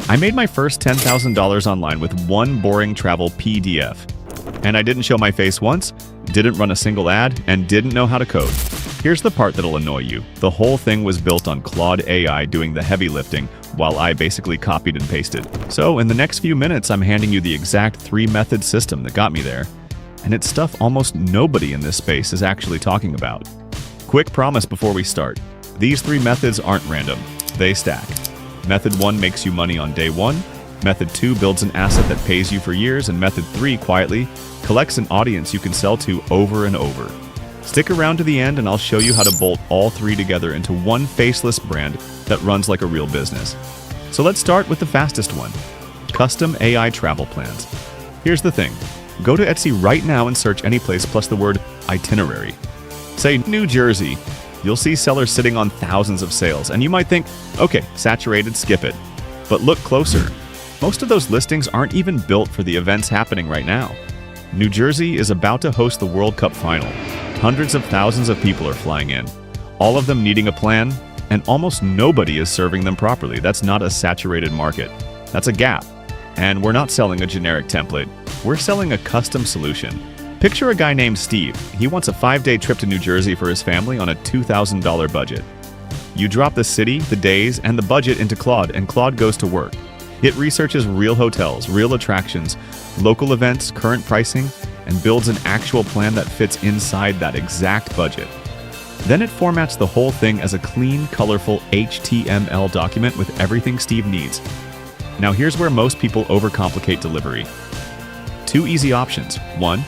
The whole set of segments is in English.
I made my first $10,000 online with one boring travel PDF. And I didn't show my face once, didn't run a single ad, and didn't know how to code. Here's the part that'll annoy you. The whole thing was built on Claude AI doing the heavy lifting, while I basically copied and pasted. So in the next few minutes, I'm handing you the exact 3-method system that got me there. And it's stuff almost nobody in this space is actually talking about. Quick promise before we start. These 3 methods aren't random. They stack. Method 1 makes you money on day 1. Method 2 builds an asset that pays you for years. And Method 3, quietly, collects an audience you can sell to over and over. Stick around to the end and I'll show you how to bolt all 3 together into one faceless brand that runs like a real business. So let's start with the fastest one. Custom AI travel plans. Here's the thing. Go to Etsy right now and search any place plus the word itinerary. Say New Jersey. You'll see sellers sitting on thousands of sales, and you might think, okay, saturated, skip it. But look closer. Most of those listings aren't even built for the events happening right now. New Jersey is about to host the World Cup final. Hundreds of thousands of people are flying in, all of them needing a plan, and almost nobody is serving them properly. That's not a saturated market. That's a gap. And we're not selling a generic template. We're selling a custom solution. Picture a guy named Steve. He wants a 5-day trip to New Jersey for his family on a $2,000 budget. You drop the city, the days, and the budget into Claude, and Claude goes to work. It researches real hotels, real attractions, local events, current pricing, and builds an actual plan that fits inside that exact budget. Then it formats the whole thing as a clean, colorful HTML document with everything Steve needs. Now here's where most people overcomplicate delivery. 2 easy options. 1.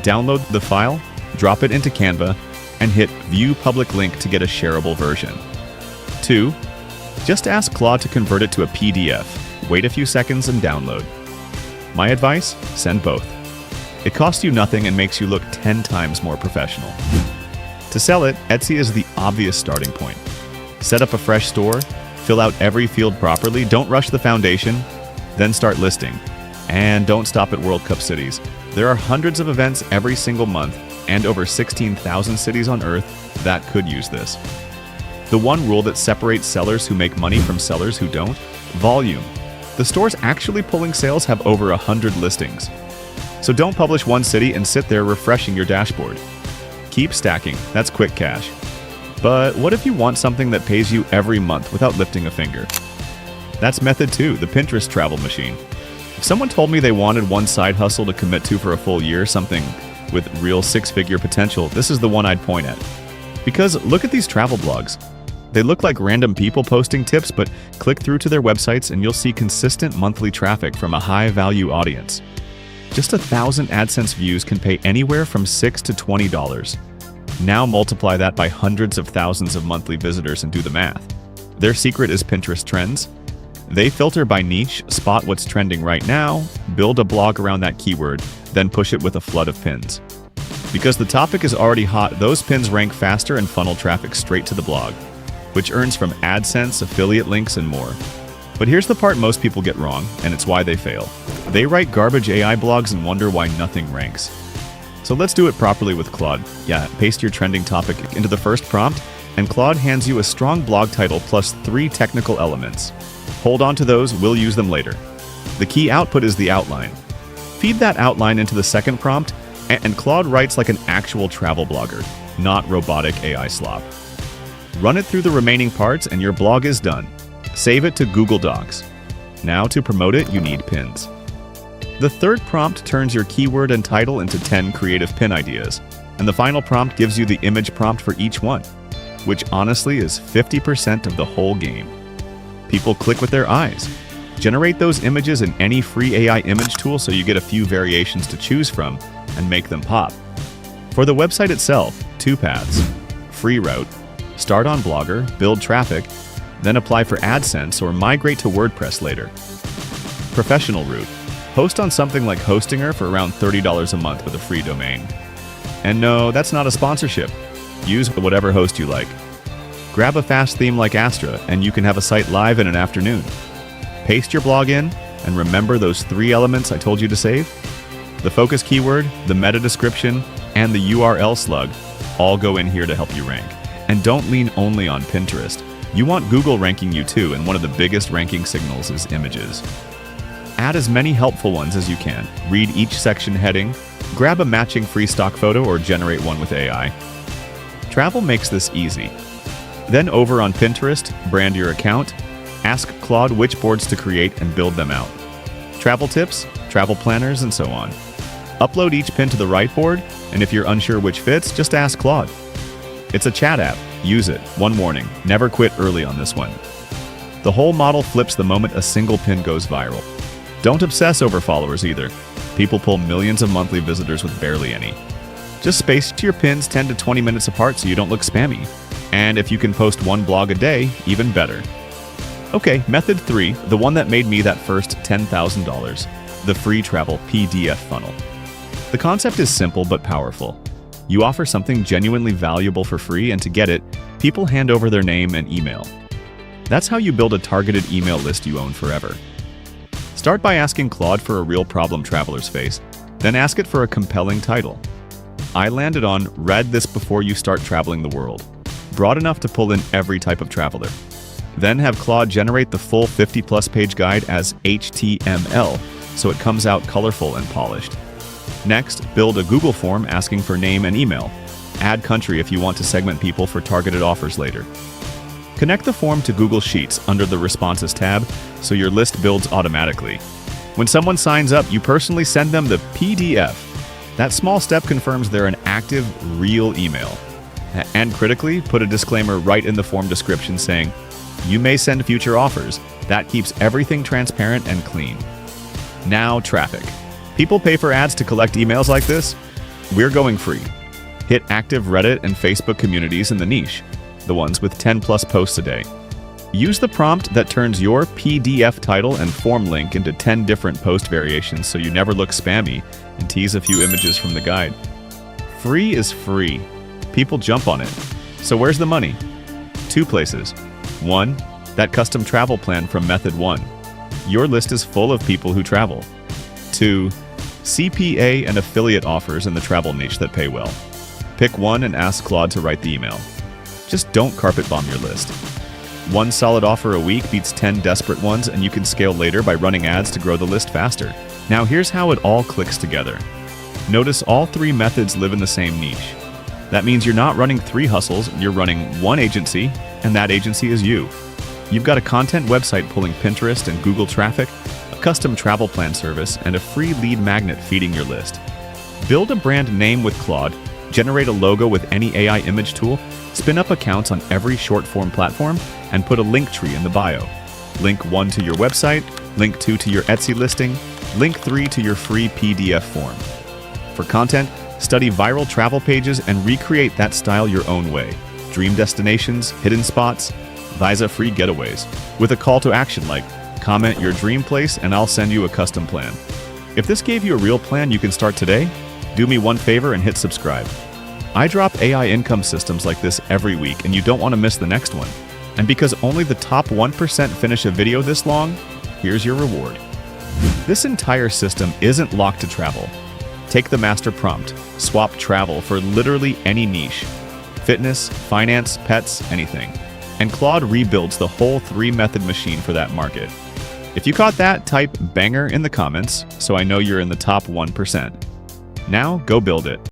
Download the file, drop it into Canva, and hit View Public Link to get a shareable version. 2. Just ask Claude to convert it to a PDF. Wait a few seconds and download. My advice? Send both. It costs you nothing and makes you look 10 times more professional. To sell it, Etsy is the obvious starting point. Set up a fresh store, fill out every field properly, don't rush the foundation, then start listing. And don't stop at World Cup cities. There are hundreds of events every single month and over 16,000 cities on Earth that could use this. The one rule that separates sellers who make money from sellers who don't? Volume. The stores actually pulling sales have over 100 listings. So don't publish one city and sit there refreshing your dashboard. Keep stacking. That's quick cash. But what if you want something that pays you every month without lifting a finger? That's method 2, the Pinterest travel machine. If someone told me they wanted one side hustle to commit to for a full year, something with real 6-figure potential, this is the one I'd point at. Because look at these travel blogs. They look like random people posting tips, but click through to their websites and you'll see consistent monthly traffic from a high-value audience. Just 1,000 AdSense views can pay anywhere from $6 to $20. Now multiply that by hundreds of thousands of monthly visitors and do the math. Their secret is Pinterest trends. They filter by niche, spot what's trending right now, build a blog around that keyword, then push it with a flood of pins. Because the topic is already hot, those pins rank faster and funnel traffic straight to the blog, which earns from AdSense, affiliate links, and more. But here's the part most people get wrong, and it's why they fail. They write garbage AI blogs and wonder why nothing ranks. So let's do it properly with Claude. Yeah, paste your trending topic into the first prompt, and Claude hands you a strong blog title plus 3 technical elements. Hold on to those, we'll use them later. The key output is the outline. Feed that outline into the second prompt, and Claude writes like an actual travel blogger, not robotic AI slop. Run it through the remaining parts and your blog is done. Save it to Google Docs. Now to promote it, you need pins. The third prompt turns your keyword and title into 10 creative pin ideas, and the final prompt gives you the image prompt for each one, which honestly is 50% of the whole game. People click with their eyes. Generate those images in any free AI image tool so you get a few variations to choose from and make them pop. For the website itself, 2 paths. Free route. Start on Blogger, build traffic, then apply for AdSense or migrate to WordPress later. Professional route. Host on something like Hostinger for around $30 a month with a free domain. And no, that's not a sponsorship. Use whatever host you like. Grab a fast theme like Astra, and you can have a site live in an afternoon. Paste your blog in, and remember those 3 elements I told you to save? The focus keyword, the meta description, and the URL slug all go in here to help you rank. And don't lean only on Pinterest. You want Google ranking you too, and one of the biggest ranking signals is images. Add as many helpful ones as you can. Read each section heading, grab a matching free stock photo, or generate one with AI. Travel makes this easy. Then over on Pinterest, brand your account, ask Claude which boards to create and build them out. Travel tips, travel planners, and so on. Upload each pin to the right board, and if you're unsure which fits, just ask Claude. It's a chat app. Use it. One warning, never quit early on this one. The whole model flips the moment a single pin goes viral. Don't obsess over followers either. People pull millions of monthly visitors with barely any. Just space your pins 10 to 20 minutes apart so you don't look spammy. And if you can post one blog a day, even better. Okay, method 3, the one that made me that first $10,000, the free travel PDF funnel. The concept is simple but powerful. You offer something genuinely valuable for free, and to get it, people hand over their name and email. That's how you build a targeted email list you own forever. Start by asking Claude for a real problem travelers face, then ask it for a compelling title. I landed on "Read this before you start traveling the world," broad enough to pull in every type of traveler. Then have Claude generate the full 50-plus page guide as HTML, so it comes out colorful and polished. Next, build a Google form asking for name and email. Add country if you want to segment people for targeted offers later. Connect the form to Google Sheets under the Responses tab so your list builds automatically. When someone signs up, you personally send them the PDF. That small step confirms they're an active, real email. And critically, put a disclaimer right in the form description saying, "You may send future offers." That keeps everything transparent and clean. Now, traffic. People pay for ads to collect emails like this. We're going free. Hit active Reddit and Facebook communities in the niche, the ones with 10-plus posts a day. Use the prompt that turns your PDF title and form link into 10 different post variations so you never look spammy, and tease a few images from the guide. Free is free. People jump on it. So where's the money? 2 places. 1, that custom travel plan from Method 1. Your list is full of people who travel. 2, CPA and affiliate offers in the travel niche that pay well. Pick one and ask Claude to write the email. Just don't carpet bomb your list. 1 solid offer a week beats 10 desperate ones, and you can scale later by running ads to grow the list faster. Now here's how it all clicks together. Notice all 3 methods live in the same niche. That means you're not running 3 hustles, you're running 1 agency, and that agency is you. You've got a content website pulling Pinterest and Google traffic, a custom travel plan service, and a free lead magnet feeding your list. Build a brand name with Claude, generate a logo with any AI image tool, spin up accounts on every short-form platform, and put a link tree in the bio. Link 1 to your website, link 2 to your Etsy listing, link 3 to your free PDF form. For content, study viral travel pages and recreate that style your own way. Dream destinations, hidden spots, visa-free getaways, with a call to action like, comment your dream place and I'll send you a custom plan. If this gave you a real plan you can start today, do me one favor and hit subscribe. I drop AI income systems like this every week, and you don't want to miss the next one. And because only the top 1% finish a video this long, here's your reward. This entire system isn't locked to travel. Take the master prompt, swap travel for literally any niche. Fitness, finance, pets, anything. And Claude rebuilds the whole 3-method machine for that market. If you caught that, type banger in the comments so I know you're in the top 1%. Now, go build it.